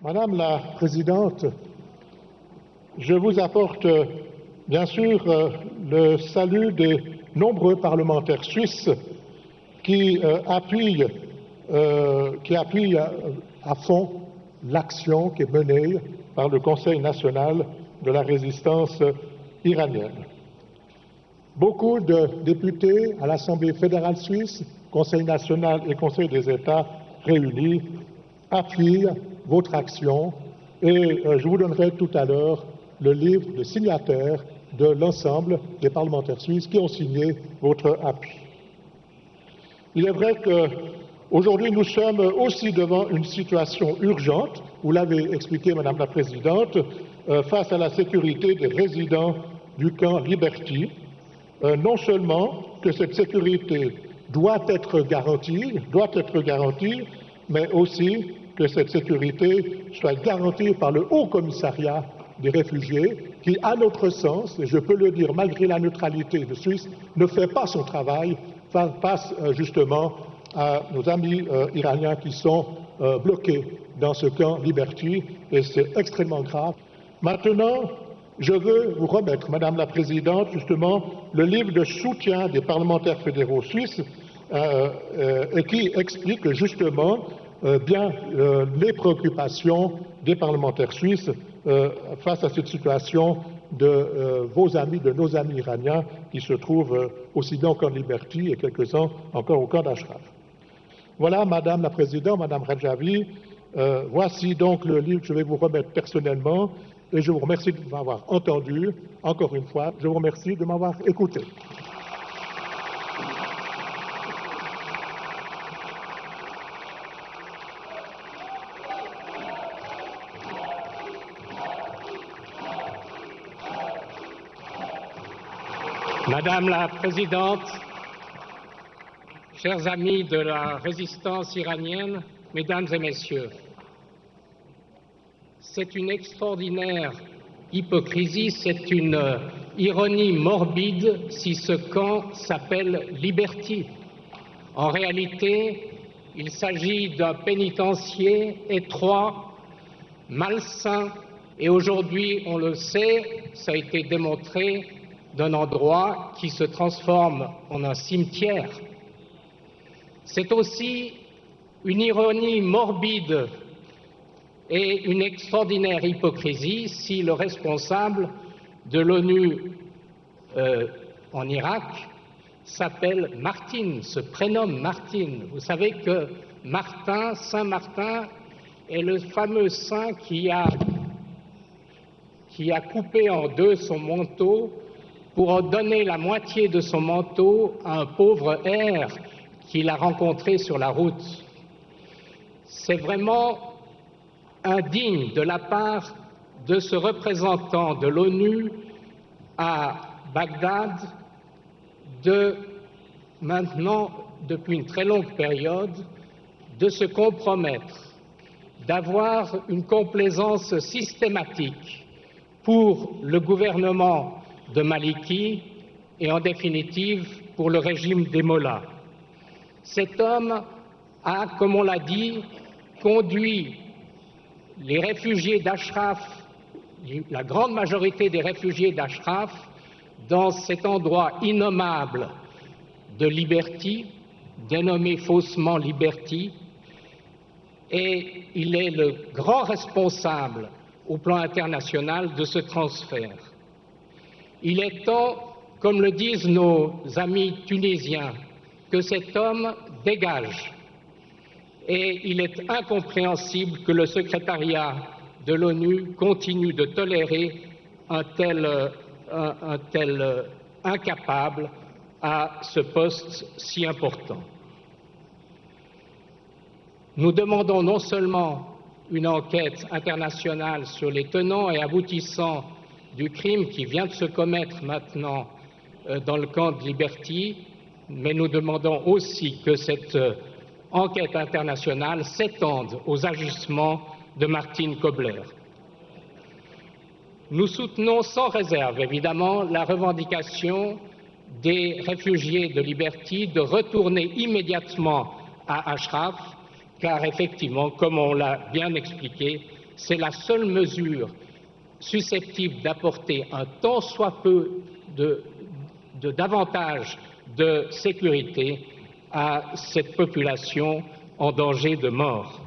Madame la Présidente, je vous apporte bien sûr le salut des nombreux parlementaires suisses qui appuient à fond l'action qui est menée par le Conseil national de la résistance iranienne. Beaucoup de députés à l'Assemblée fédérale suisse, Conseil national et Conseil des États réunis, appuient votre action et je vous donnerai tout à l'heure le livre de signataires de l'ensemble des parlementaires suisses qui ont signé votre appui. Il est vrai qu'aujourd'hui nous sommes aussi devant une situation urgente, vous l'avez expliqué Madame la Présidente, face à la sécurité des résidents du camp Liberty. Non seulement que cette sécurité doit être garantie, mais aussi que cette sécurité soit garantie par le Haut Commissariat des réfugiés, qui, à notre sens, et je peux le dire malgré la neutralité de Suisse, ne fait pas son travail face justement à nos amis iraniens qui sont bloqués dans ce camp Liberty, et c'est extrêmement grave. Maintenant, je veux vous remettre, Madame la Présidente, justement, le livre de soutien des parlementaires fédéraux suisses et qui explique justement bien les préoccupations des parlementaires suisses face à cette situation de vos amis, de nos amis iraniens qui se trouvent aussi bien au camp Liberty et quelques-uns encore au camp d'Ashraf. Voilà, Madame la Présidente, Madame Rajavi, voici donc le livre que je vais vous remettre personnellement. Et je vous remercie de m'avoir entendu. Encore une fois, je vous remercie de m'avoir écouté. Madame la Présidente, chers amis de la résistance iranienne, Mesdames et Messieurs, c'est une extraordinaire hypocrisie, c'est une ironie morbide si ce camp s'appelle Liberty. En réalité, il s'agit d'un pénitencier étroit, malsain, et aujourd'hui, on le sait, ça a été démontré, d'un endroit qui se transforme en un cimetière. C'est aussi une ironie morbide et une extraordinaire hypocrisie si le responsable de l'ONU en Irak s'appelle Martin, se prénomme Martin. Vous savez que Martin, Saint Martin, est le fameux saint qui a coupé en deux son manteau pour en donner la moitié de son manteau à un pauvre hère qu'il a rencontré sur la route. C'est vraiment indigne de la part de ce représentant de l'ONU à Bagdad de maintenant, depuis une très longue période, de se compromettre, d'avoir une complaisance systématique pour le gouvernement de Maliki et en définitive pour le régime des mollahs. Cet homme a, comme on l'a dit, conduit les réfugiés d'Ashraf, la grande majorité des réfugiés d'Ashraf, dans cet endroit innommable de Liberty, dénommé faussement Liberty, et il est le grand responsable au plan international de ce transfert. Il est temps, comme le disent nos amis tunisiens, que cet homme dégage. Et il est incompréhensible que le secrétariat de l'ONU continue de tolérer un tel incapable à ce poste si important. Nous demandons non seulement une enquête internationale sur les tenants et aboutissants du crime qui vient de se commettre maintenant dans le camp de Liberty, mais nous demandons aussi que cette enquête internationale s'étende aux agissements de Martin Kobler. Nous soutenons sans réserve, évidemment, la revendication des réfugiés de Liberty de retourner immédiatement à Ashraf, car effectivement, comme on l'a bien expliqué, c'est la seule mesure susceptible d'apporter un tant soit peu davantage de sécurité à cette population en danger de mort.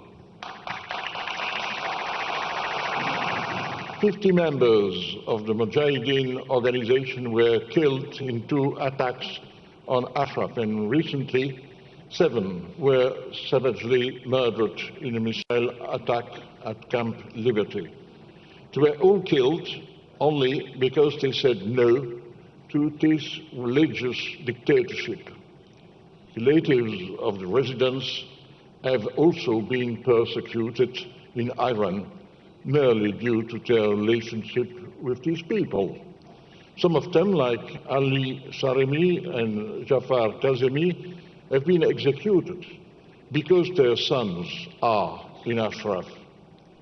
50 members of the Mujahideen organization were killed in 2 attacks on Ashraf, and recently 7 were savagely murdered in a missile attack at Camp Liberty. They were all killed only because they said no to this religious dictatorship. Relatives of the residents have also been persecuted in Iran, merely due to their relationship with these people. Some of them, like Ali Saremi and Jafar Kazemi, have been executed because their sons are in Ashraf.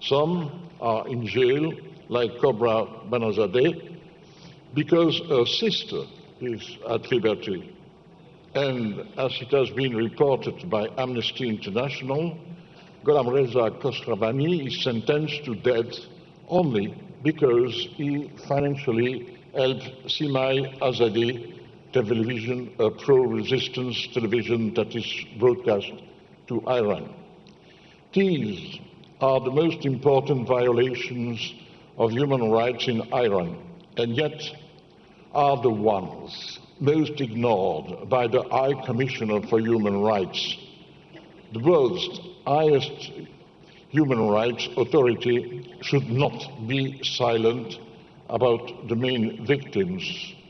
Some are in jail, like Cobra Banazadeh, because her sister is at liberty. And as it has been reported by Amnesty International, Gholam Reza Khosravani is sentenced to death only because he financially helped Simai Azadi television, a pro-resistance television that is broadcast to Iran. These are the most important violations of human rights in Iran, and yet are the ones most ignored by the High Commissioner for Human Rights. The world's highest human rights authority should not be silent about the main victims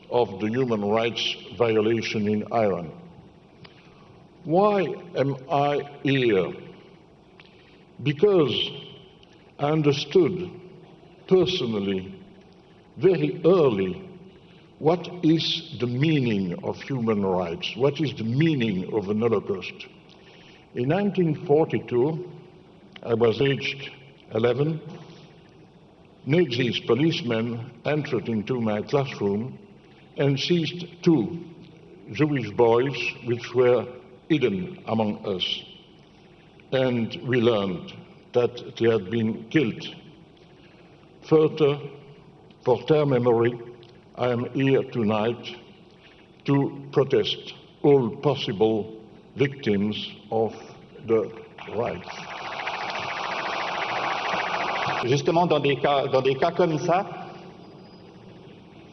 of the human rights violation in Iran. Why am I here? Because I understood personally, very early, what is the meaning of human rights? What is the meaning of an Holocaust? In 1942, I was aged 11. Nazi's policemen entered into my classroom and seized 2 Jewish boys which were hidden among us. And we learned that they had been killed. Further, for their memory, I am here tonight to protest all possible victims of the rights. Justement, dans des cas comme ça,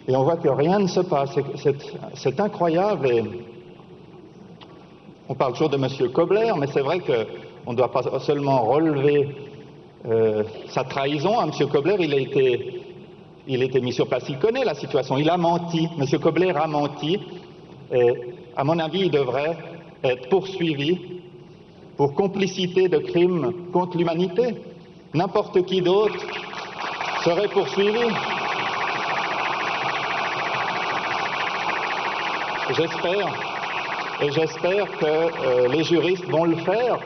et on voit que rien ne se passe, c'est incroyable. Et on parle toujours de M. Kobler, mais c'est vrai qu'on ne doit pas seulement relever sa trahison. M. Kobler, il a été mis sur place, il connaît la situation, il a menti. M. Kobler a menti, et à mon avis, il devrait être poursuivi pour complicité de crimes contre l'humanité. N'importe qui d'autre serait poursuivi. J'espère que les juristes vont le faire,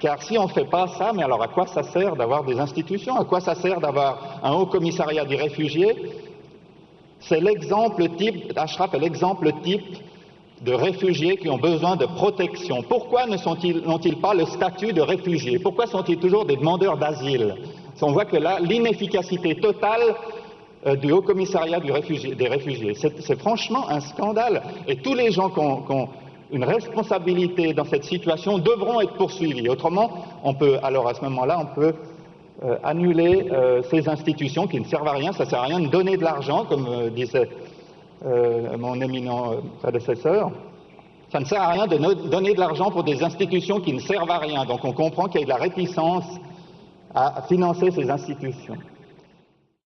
car si on ne fait pas ça, mais alors à quoi ça sert d'avoir des institutions? À quoi ça sert d'avoir un haut commissariat des réfugiés? C'est l'exemple type, Ashraf est l'exemple type de réfugiés qui ont besoin de protection. Pourquoi n'ont-ils pas le statut de réfugiés? Pourquoi sont-ils toujours des demandeurs d'asile? On voit que là, l'inefficacité totale du Haut Commissariat des réfugiés, c'est franchement un scandale. Et tous les gens qui ont une responsabilité dans cette situation devront être poursuivis. Autrement, alors à ce moment-là, on peut annuler ces institutions qui ne servent à rien. Ça ne sert à rien de donner de l'argent, comme disait mon éminent prédécesseur. Ça ne sert à rien de donner de l'argent pour des institutions qui ne servent à rien. Donc on comprend qu'il y a de la réticence à financer ces institutions.